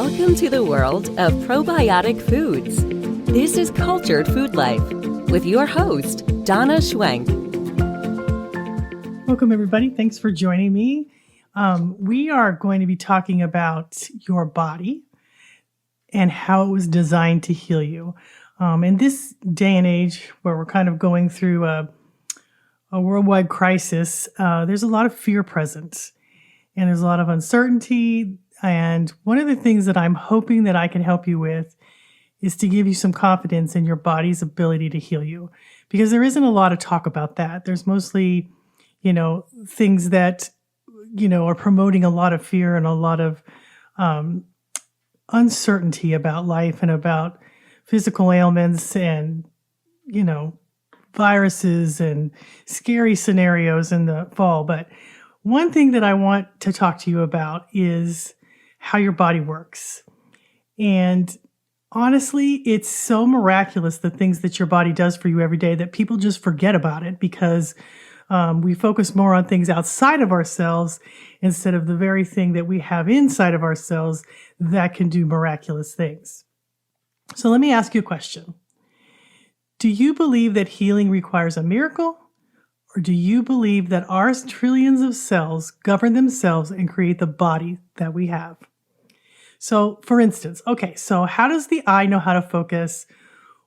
Welcome to the world of probiotic foods. This is Cultured Food Life with your host, Donna Schwenk. Welcome, everybody. Thanks for joining me. We are going to be talking about your body and how it was designed to heal you. In this day and age where we're kind of going through a worldwide crisis, there's a lot of fear present and there's a lot of uncertainty. And one of the things that I'm hoping that I can help you with is to give you some confidence in your body's ability to heal you, because there isn't a lot of talk about that. There's mostly, things that, are promoting a lot of fear and a lot of uncertainty about life and about physical ailments and, viruses and scary scenarios in the fall. But one thing that I want to talk to you about is how your body works. And honestly, it's so miraculous, the things that your body does for you every day, that people just forget about it because we focus more on things outside of ourselves instead of the very thing that we have inside of ourselves that can do miraculous things. So let me ask you a question. Do you believe that healing requires a miracle? Or do you believe that our trillions of cells govern themselves and create the body that we have? So for instance, so how does the eye know how to focus?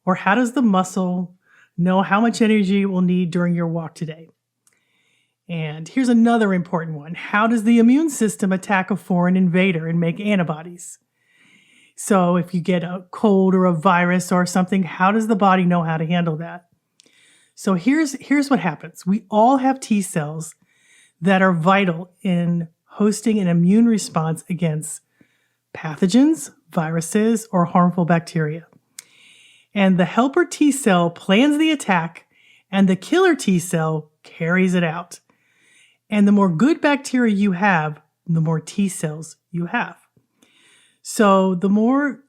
Or how does the muscle know how much energy it will need during your walk today? And here's another important one. How does the immune system attack a foreign invader and make antibodies? So if you get a cold or a virus or something, how does the body know how to handle that? So here's what happens. We all have T cells that are vital in hosting an immune response against pathogens, viruses, or harmful bacteria. And the helper T cell plans the attack, and the killer T cell carries it out. And the more good bacteria you have, the more T cells you have. So the more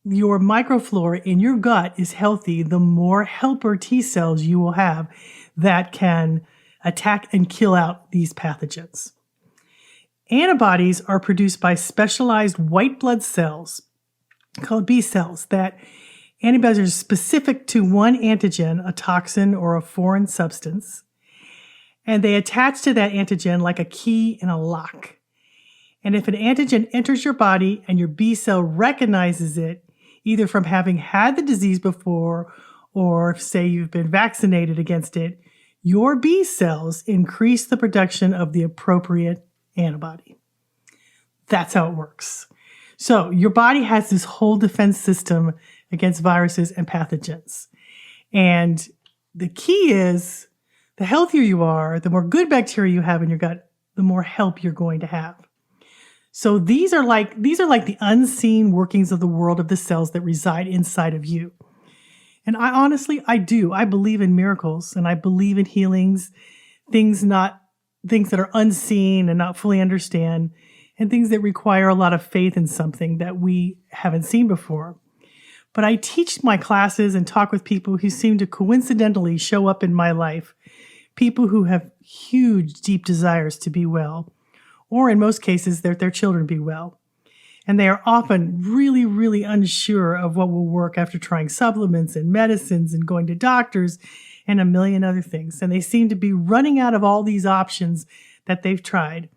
your microflora in your gut is healthy, the more helper T cells you will have that can attack and kill out these pathogens. Antibodies are produced by specialized white blood cells called B cells. That antibodies are specific to one antigen, a toxin, or a foreign substance. And they attach to that antigen like a key in a lock. And if an antigen enters your body and your B cell recognizes it, either from having had the disease before or say you've been vaccinated against it, your B cells increase the production of the appropriate antibody. That's how it works. So your body has this whole defense system against viruses and pathogens. And the key is, the healthier you are, the more good bacteria you have in your gut, the more help you're going to have. So these are like the unseen workings of the world of the cells that reside inside of you. And I do. I believe in miracles and I believe in healings, things that are unseen and not fully understand, and things that require a lot of faith in something that we haven't seen before. But I teach my classes and talk with people who seem to coincidentally show up in my life, people who have huge, deep desires to be well, or in most cases, that their children be well. And they are often really, really unsure of what will work after trying supplements and medicines and going to doctors and a million other things. And they seem to be running out of all these options that they've tried.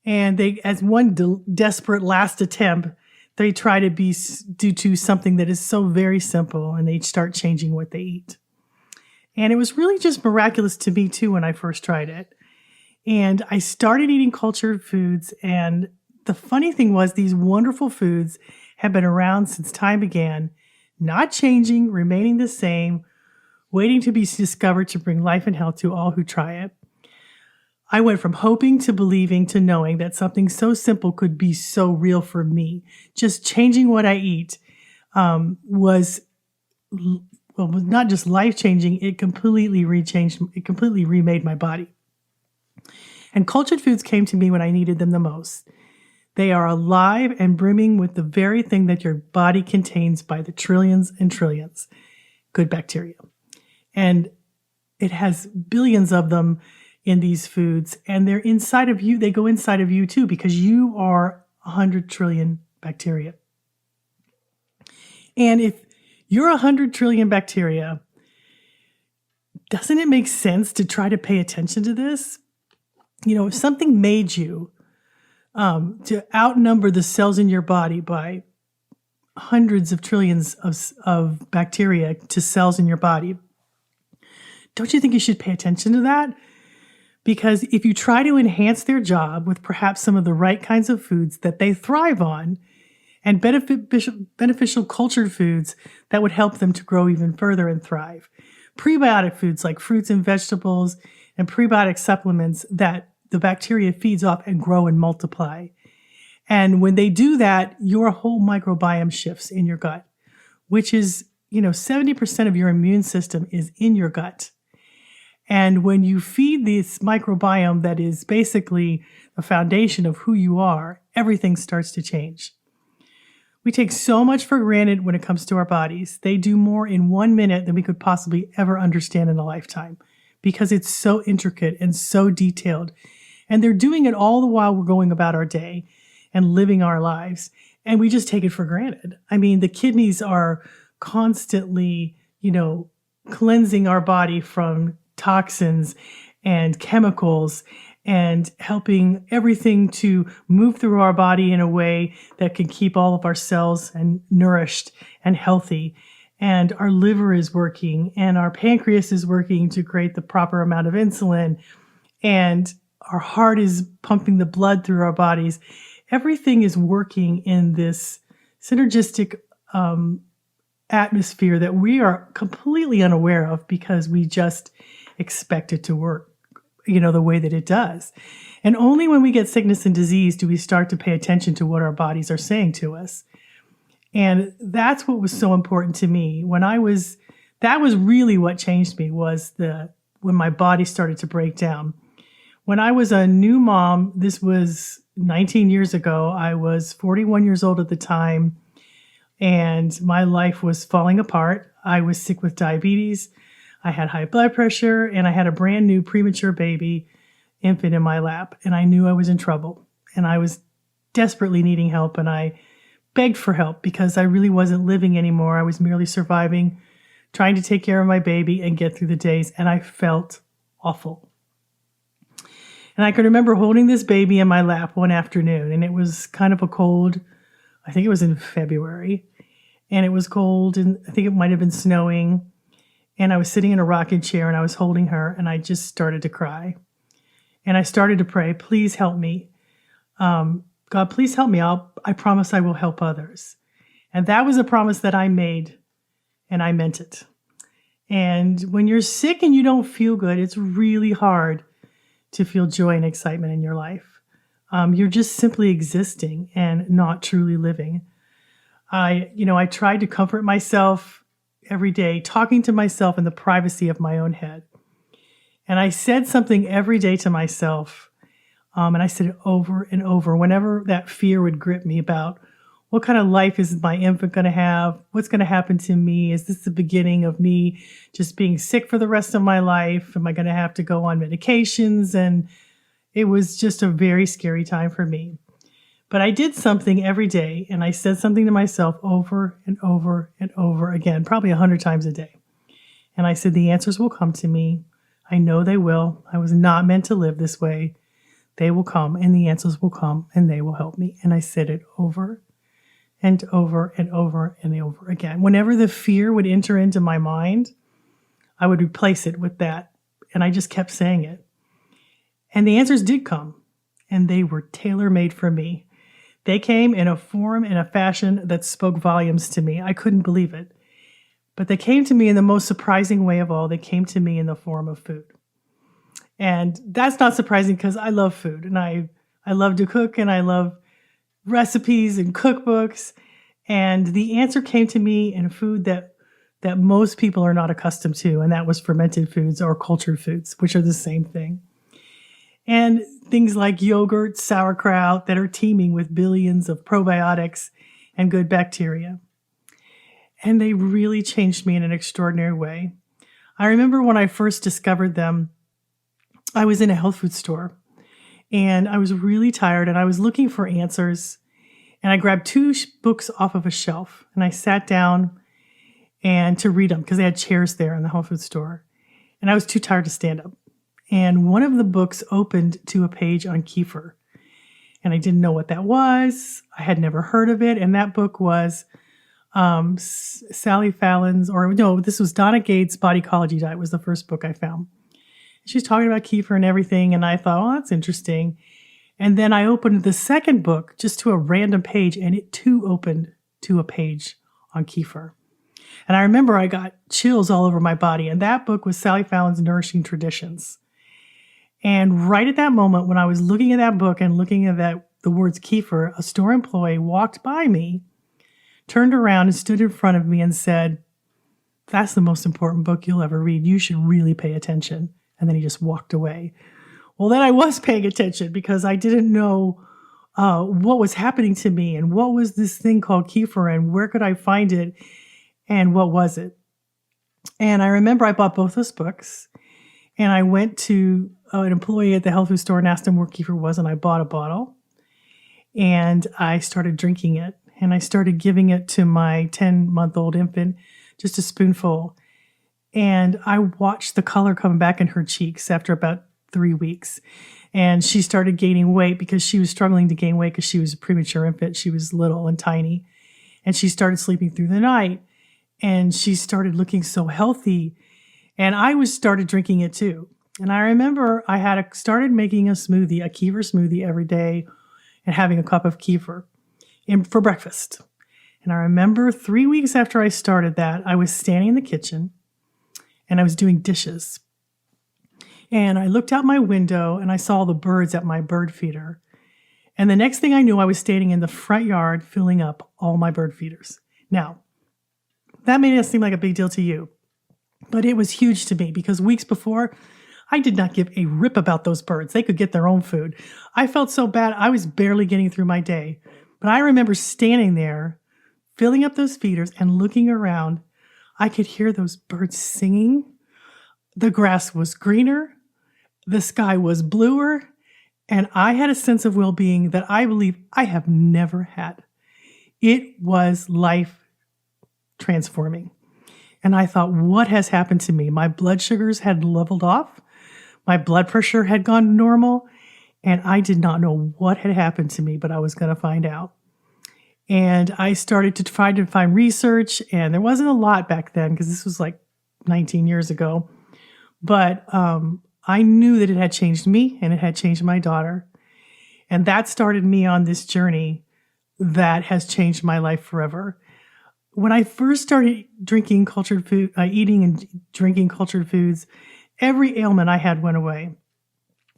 And they, as one desperate last attempt, they try to do something that is so very simple, and they start changing what they eat. And it was really just miraculous to me too when I first tried it. And I started eating cultured foods, and the funny thing was, these wonderful foods have been around since time began, not changing, remaining the same, waiting to be discovered to bring life and health to all who try it. I went from hoping to believing to knowing that something so simple could be so real for me. Just changing what I eat was not just life-changing, it completely remade my body. And cultured foods came to me when I needed them the most. They are alive and brimming with the very thing that your body contains by the trillions and trillions, good bacteria. And it has billions of them in these foods, and they're inside of you. They go inside of you too, because you are 100 trillion bacteria. And if you're 100 trillion bacteria, doesn't it make sense to try to pay attention to this? If something made you to outnumber the cells in your body by hundreds of trillions of bacteria to cells in your body, don't you think you should pay attention to that? Because if you try to enhance their job with perhaps some of the right kinds of foods that they thrive on and beneficial cultured foods that would help them to grow even further and thrive, prebiotic foods like fruits and vegetables and prebiotic supplements that the bacteria feeds off and grow and multiply. And when they do that, your whole microbiome shifts in your gut, which is, 70% of your immune system is in your gut. And when you feed this microbiome that is basically the foundation of who you are, everything starts to change. We take so much for granted when it comes to our bodies. They do more in 1 minute than we could possibly ever understand in a lifetime because it's so intricate and so detailed. And they're doing it all the while we're going about our day and living our lives. And we just take it for granted. I mean, the kidneys are constantly, cleansing our body from toxins and chemicals and helping everything to move through our body in a way that can keep all of our cells and nourished and healthy. And our liver is working and our pancreas is working to create the proper amount of insulin. And our heart is pumping the blood through our bodies. Everything is working in this synergistic atmosphere that we are completely unaware of because we just expect it to work, the way that it does. And only when we get sickness and disease do we start to pay attention to what our bodies are saying to us. And that's what was so important to me. That was really what changed me was when my body started to break down. When I was a new mom, this was 19 years ago, I was 41 years old at the time, and my life was falling apart. I was sick with diabetes. I had high blood pressure, and I had a brand new premature baby infant in my lap, and I knew I was in trouble, and I was desperately needing help, and I begged for help because I really wasn't living anymore. I was merely surviving, trying to take care of my baby and get through the days, and I felt awful. And I can remember holding this baby in my lap one afternoon, and it was kind of a cold, I think it was in February, and it was cold, and I think it might have been snowing. And I was sitting in a rocking chair and I was holding her and I just started to cry. And I started to pray, please help me. God, please help me. I promise I will help others. And that was a promise that I made and I meant it. And when you're sick and you don't feel good, it's really hard to feel joy and excitement in your life. You're just simply existing and not truly living. I tried to comfort myself every day, talking to myself in the privacy of my own head. And I said something every day to myself, and I said it over and over whenever that fear would grip me about what kind of life is my infant going to have? What's going to happen to me? Is this the beginning of me just being sick for the rest of my life? Am I going to have to go on medications? And it was just a very scary time for me. But I did something every day, and I said something to myself over and over and over again, probably 100 times a day. And I said, the answers will come to me. I know they will. I was not meant to live this way. They will come, and the answers will come, and they will help me. And I said it over and over and over and over again. Whenever the fear would enter into my mind, I would replace it with that. And I just kept saying it. And the answers did come, and they were tailor-made for me. They came in a form and a fashion that spoke volumes to me. I couldn't believe it. But they came to me in the most surprising way of all. They came to me in the form of food. And that's not surprising because I love food, and I love to cook, and I love recipes and cookbooks. And the answer came to me in food that most people are not accustomed to, and that was fermented foods or cultured foods, which are the same thing. And things like yogurt, sauerkraut that are teeming with billions of probiotics and good bacteria. And they really changed me in an extraordinary way. I remember when I first discovered them, I was in a health food store and I was really tired and I was looking for answers. And I grabbed two books off of a shelf and I sat down and to read them because they had chairs there in the health food store. And I was too tired to stand up. And one of the books opened to a page on kefir. And I didn't know what that was. I had never heard of it. And that book was Sally Fallon's, or no, this was Donna Gates' Body Ecology Diet was the first book I found. She's talking about kefir and everything. And I thought, oh, that's interesting. And then I opened the second book just to a random page, and it too opened to a page on kefir. And I remember I got chills all over my body. And that book was Sally Fallon's Nourishing Traditions. And right at that moment, when I was looking at that book and looking at the words kefir, a store employee walked by me, turned around and stood in front of me and said, "That's the most important book you'll ever read. You should really pay attention." And then he just walked away. Well, then I was paying attention because I didn't know what was happening to me and what was this thing called kefir and where could I find it and what was it. And I remember I bought both those books and I went to an employee at the health food store and asked him where kefir was, and I bought a bottle and I started drinking it. And I started giving it to my 10-month-old infant, just a spoonful. And I watched the color come back in her cheeks after about 3 weeks. And she started gaining weight because she was struggling to gain weight because she was a premature infant. She was little and tiny. And she started sleeping through the night. And she started looking so healthy. And I started drinking it too. And I remember I had started making a smoothie, a kefir smoothie every day and having a cup of kefir for breakfast. And I remember 3 weeks after I started that, I was standing in the kitchen and I was doing dishes. And I looked out my window and I saw the birds at my bird feeder. And the next thing I knew, I was standing in the front yard filling up all my bird feeders. Now, that may not seem like a big deal to you, but it was huge to me because weeks before, I did not give a rip about those birds. They could get their own food. I felt so bad. I was barely getting through my day. But I remember standing there, filling up those feeders and looking around. I could hear those birds singing. The grass was greener. The sky was bluer. And I had a sense of well-being that I believe I have never had. It was life transforming. And I thought, what has happened to me? My blood sugars had leveled off. My blood pressure had gone normal. And I did not know what had happened to me, but I was going to find out. And I started to try to find research. And there wasn't a lot back then because this was like 19 years ago. But I knew that it had changed me and it had changed my daughter. And that started me on this journey that has changed my life forever. When I first started drinking cultured food, eating and drinking cultured foods, every ailment I had went away.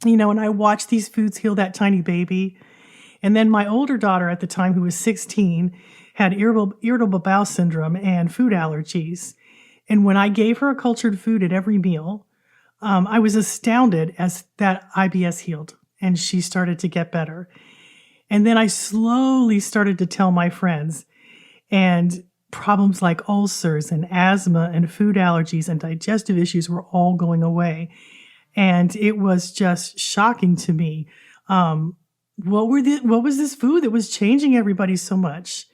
And I watched these foods heal that tiny baby. And then my older daughter at the time, who was 16, had irritable bowel syndrome and food allergies. And when I gave her a cultured food at every meal, I was astounded as that IBS healed and she started to get better. And then I slowly started to tell my friends, and problems like ulcers and asthma and food allergies and digestive issues were all going away. And it was just shocking to me. What was this food that was changing everybody so much?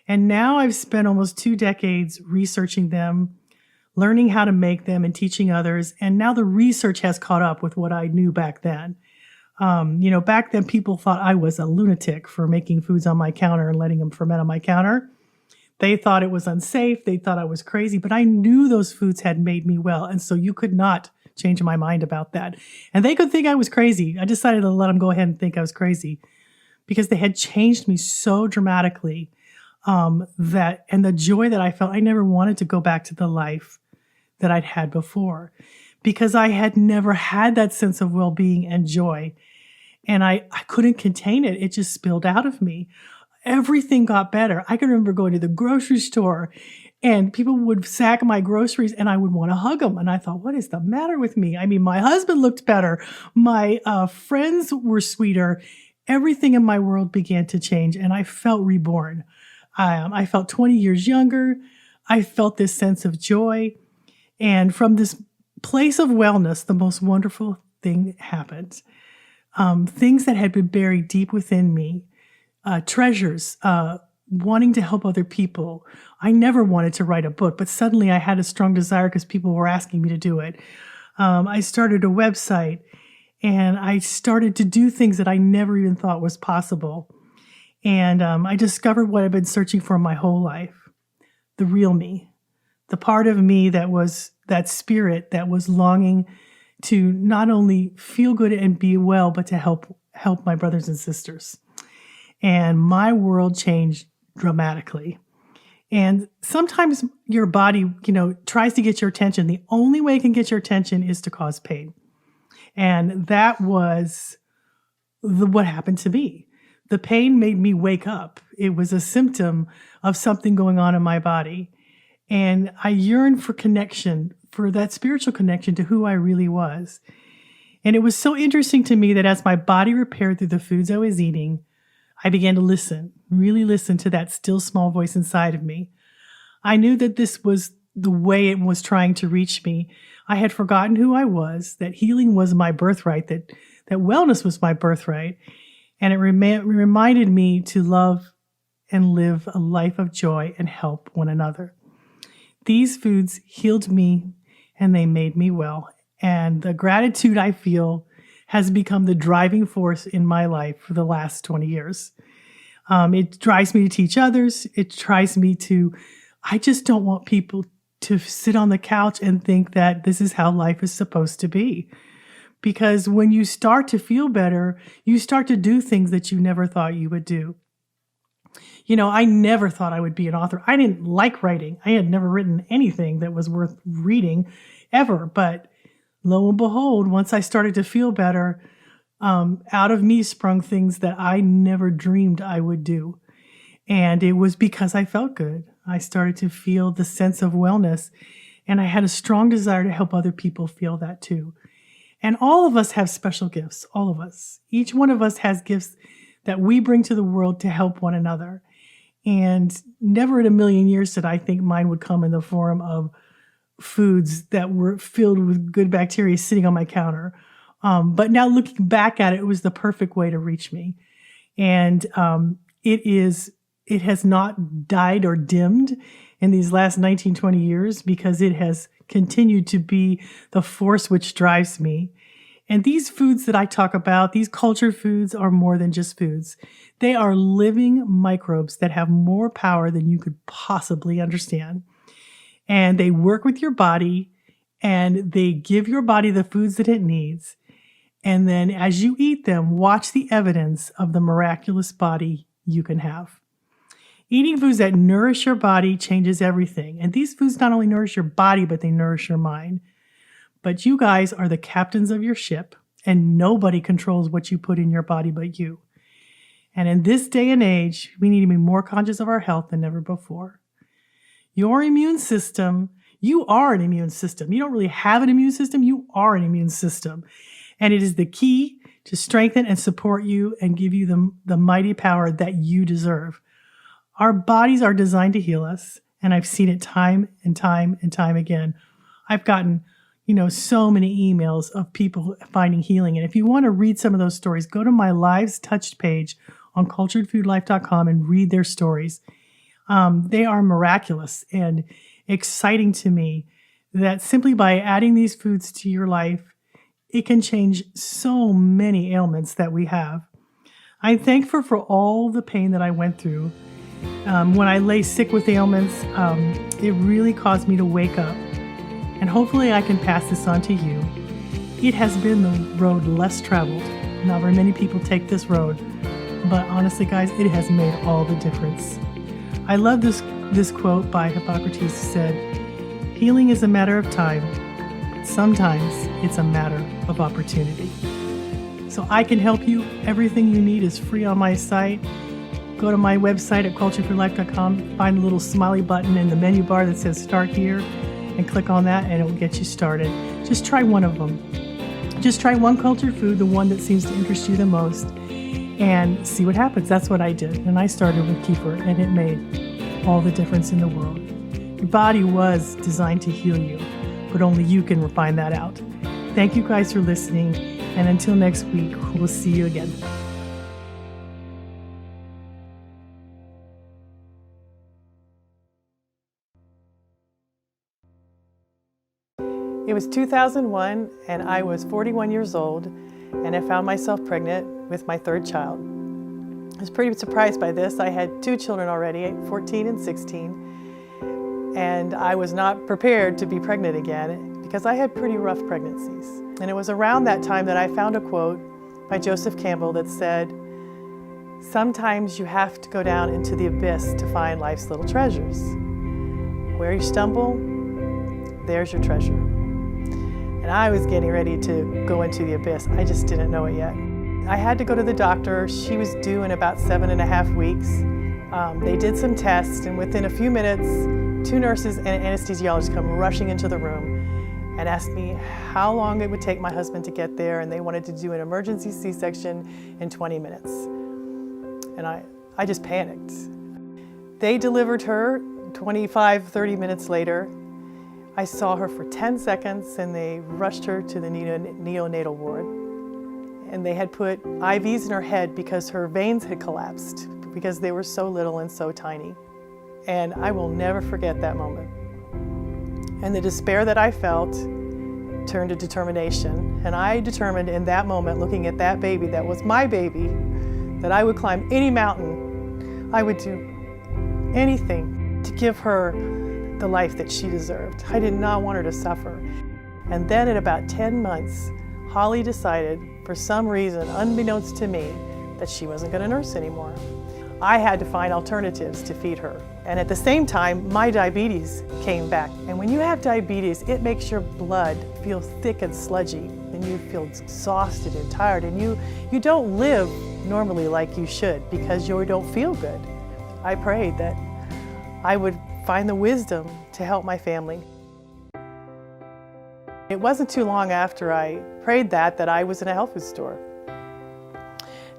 And now I've spent almost 2 decades researching them, learning how to make them and teaching others. And now the research has caught up with what I knew back then. Back then people thought I was a lunatic for making foods on my counter and letting them ferment on my counter. They thought it was unsafe. They thought I was crazy, but I knew those foods had made me well. And so you could not change my mind about that. And they could think I was crazy. I decided to let them go ahead and think I was crazy because they had changed me so dramatically and the joy that I felt, I never wanted to go back to the life that I'd had before because I had never had that sense of well-being and joy. And I couldn't contain it. It just spilled out of me. Everything got better. I can remember going to the grocery store and people would sack my groceries and I would want to hug them. And I thought, what is the matter with me? I mean, my husband looked better. My friends were sweeter. Everything in my world began to change and I felt reborn. I felt 20 years younger. I felt this sense of joy. And from this place of wellness, the most wonderful thing happened. Things that had been buried deep within me treasures, wanting to help other people. I never wanted to write a book, but suddenly I had a strong desire because people were asking me to do it. I started a website and I started to do things that I never even thought was possible. And I discovered what I've been searching for my whole life, the real me, the part of me that was that spirit that was longing to not only feel good and be well, but to help my brothers and sisters. And my world changed dramatically. And sometimes your body, tries to get your attention. The only way it can get your attention is to cause pain. And that was what happened to me. The pain made me wake up. It was a symptom of something going on in my body. And I yearned for connection, for that spiritual connection to who I really was. And it was so interesting to me that as my body repaired through the foods I was eating, I began to listen, really listen to that still small voice inside of me. I knew that this was the way it was trying to reach me. I had forgotten who I was, that healing was my birthright, that wellness was my birthright. And it reminded me to love and live a life of joy and help one another. These foods healed me and they made me well. And the gratitude I feel has become the driving force in my life for the last 20 years. It drives me to teach others. It drives me I just don't want people to sit on the couch and think that this is how life is supposed to be. Because when you start to feel better, you start to do things that you never thought you would do. I never thought I would be an author. I didn't like writing. I had never written anything that was worth reading ever. But lo and behold, once I started to feel better, out of me sprung things that I never dreamed I would do. And it was because I felt good. I started to feel the sense of wellness. And I had a strong desire to help other people feel that too. And all of us have special gifts, all of us. Each one of us has gifts that we bring to the world to help one another. And never in a million years did I think mine would come in the form of foods that were filled with good bacteria sitting on my counter. But now looking back at it, it was the perfect way to reach me. And it has not died or dimmed in these last 19, 20 years because it has continued to be the force which drives me. And these foods that I talk about, these cultured foods, are more than just foods. They are living microbes that have more power than you could possibly understand. And they work with your body and they give your body the foods that it needs. And then as you eat them, watch the evidence of the miraculous body you can have. Eating foods that nourish your body changes everything. And these foods not only nourish your body, but they nourish your mind. But you guys are the captains of your ship, and nobody controls what you put in your body but you. And in this day and age, we need to be more conscious of our health than ever before. Your immune system, you are an immune system. You don't really have an immune system, you are an immune system. And it is the key to strengthen and support you and give you the mighty power that you deserve. Our bodies are designed to heal us, and I've seen it time and time and time again. I've gotten, so many emails of people finding healing. And if you want to read some of those stories, go to my Lives Touched page on culturedfoodlife.com and read their stories. They are miraculous and exciting to me that simply by adding these foods to your life, it can change so many ailments that we have. I'm thankful for all the pain that I went through. When I lay sick with ailments, it really caused me to wake up. And hopefully I can pass this on to you. It has been the road less traveled. Not very many people take this road. But honestly, guys, it has made all the difference. I love this quote by Hippocrates who said, "Healing is a matter of time. Sometimes it's a matter of opportunity." So I can help you. Everything you need is free on my site. Go to my website at culturedfoodlife.com, find a little smiley button in the menu bar that says Start Here, and click on that and it will get you started. Just try one of them. Just try one cultured food, the one that seems to interest you the most, and see what happens. That's what I did. And I started with kefir, and it made all the difference in the world. Your body was designed to heal you, but only you can find that out. Thank you guys for listening, and until next week, we'll see you again. It was 2001 and I was 41 years old and I found myself pregnant with my third child. I was pretty surprised by this. I had two children already, 14 and 16, and I was not prepared to be pregnant again because I had pretty rough pregnancies. And it was around that time that I found a quote by Joseph Campbell that said, "Sometimes you have to go down into the abyss to find life's little treasures. Where you stumble, there's your treasure." And I was getting ready to go into the abyss. I just didn't know it yet. I had to go to the doctor. She was due in about 7.5 weeks. They did some tests, and within a few minutes, two nurses and an anesthesiologist come rushing into the room and asked me how long it would take my husband to get there, and they wanted to do an emergency C-section in 20 minutes. And I just panicked. They delivered her 25, 30 minutes later. I saw her for 10 seconds and they rushed her to the neonatal ward. And they had put IVs in her head because her veins had collapsed because they were so little and so tiny. And I will never forget that moment. And the despair that I felt turned to determination. And I determined in that moment, looking at that baby that was my baby, that I would climb any mountain. I would do anything to give her the life that she deserved. I did not want her to suffer. And then at about 10 months, Holly decided, for some reason, unbeknownst to me, that she wasn't going to nurse anymore. I had to find alternatives to feed her. And at the same time, my diabetes came back. And when you have diabetes, it makes your blood feel thick and sludgy, and you feel exhausted and tired, and you don't live normally like you should because you don't feel good. I prayed that I would find the wisdom to help my family. It wasn't too long after I prayed that I was in a health food store.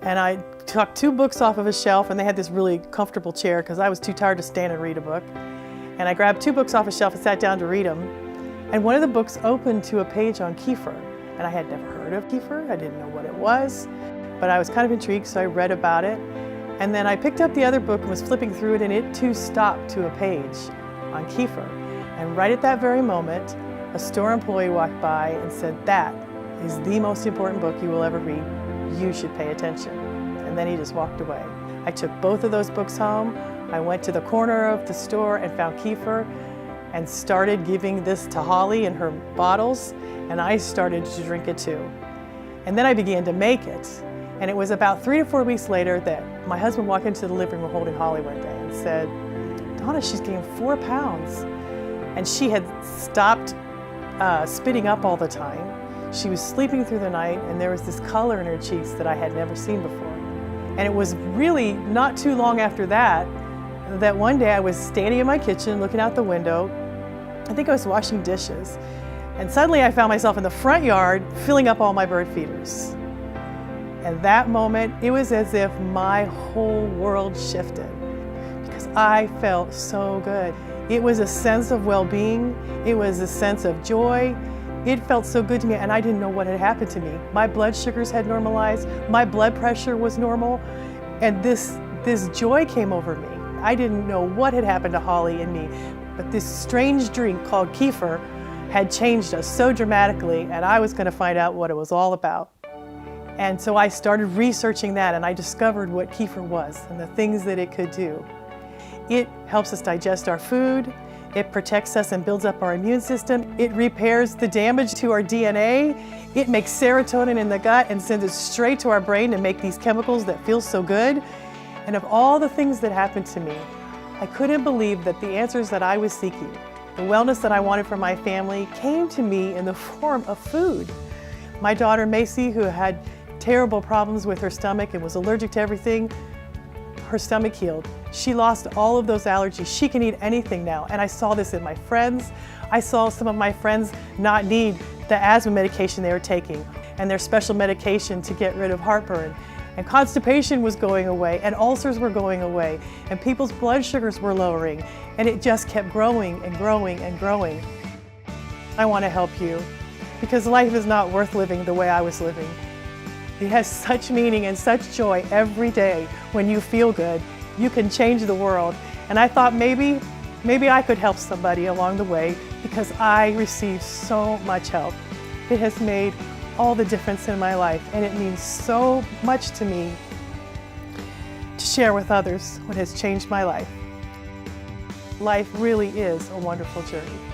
And I took two books off of a shelf, and they had this really comfortable chair because I was too tired to stand and read a book. And I grabbed two books off a shelf and sat down to read them. And one of the books opened to a page on kefir. And I had never heard of kefir. I didn't know what it was, but I was kind of intrigued, so I read about it. And then I picked up the other book and was flipping through it, and it too stopped to a page on kefir. And right at that very moment, a store employee walked by and said, "That is the most important book you will ever read. You should pay attention." And then he just walked away. I took both of those books home. I went to the corner of the store and found kefir and started giving this to Holly in her bottles, and I started to drink it too. And then I began to make it. And it was about 3 to 4 weeks later that my husband walked into the living room holding Holly one day and said, "Donna, she's gained 4 pounds. And she had stopped spitting up all the time. She was sleeping through the night, and there was this color in her cheeks that I had never seen before." And it was really not too long after that one day I was standing in my kitchen looking out the window. I think I was washing dishes. And suddenly I found myself in the front yard filling up all my bird feeders. And that moment, it was as if my whole world shifted because I felt so good. It was a sense of well-being. It was a sense of joy. It felt so good to me, and I didn't know what had happened to me. My blood sugars had normalized. My blood pressure was normal, and this joy came over me. I didn't know what had happened to Holly and me, but this strange drink called kefir had changed us so dramatically, and I was going to find out what it was all about. And so I started researching that, and I discovered what kefir was and the things that it could do. It helps us digest our food. It protects us and builds up our immune system. It repairs the damage to our DNA. It makes serotonin in the gut and sends it straight to our brain to make these chemicals that feel so good. And of all the things that happened to me, I couldn't believe that the answers that I was seeking, the wellness that I wanted for my family, came to me in the form of food. My daughter Macy, who had terrible problems with her stomach and was allergic to everything, her stomach healed. She lost all of those allergies. She can eat anything now. And I saw this in my friends. I saw some of my friends not need the asthma medication they were taking and their special medication to get rid of heartburn. And constipation was going away, and ulcers were going away, and people's blood sugars were lowering, and it just kept growing and growing and growing. I want to help you because life is not worth living the way I was living. It has such meaning and such joy every day when you feel good. You can change the world. And I thought maybe I could help somebody along the way because I received so much help. It has made all the difference in my life, and it means so much to me to share with others what has changed my life. Life really is a wonderful journey.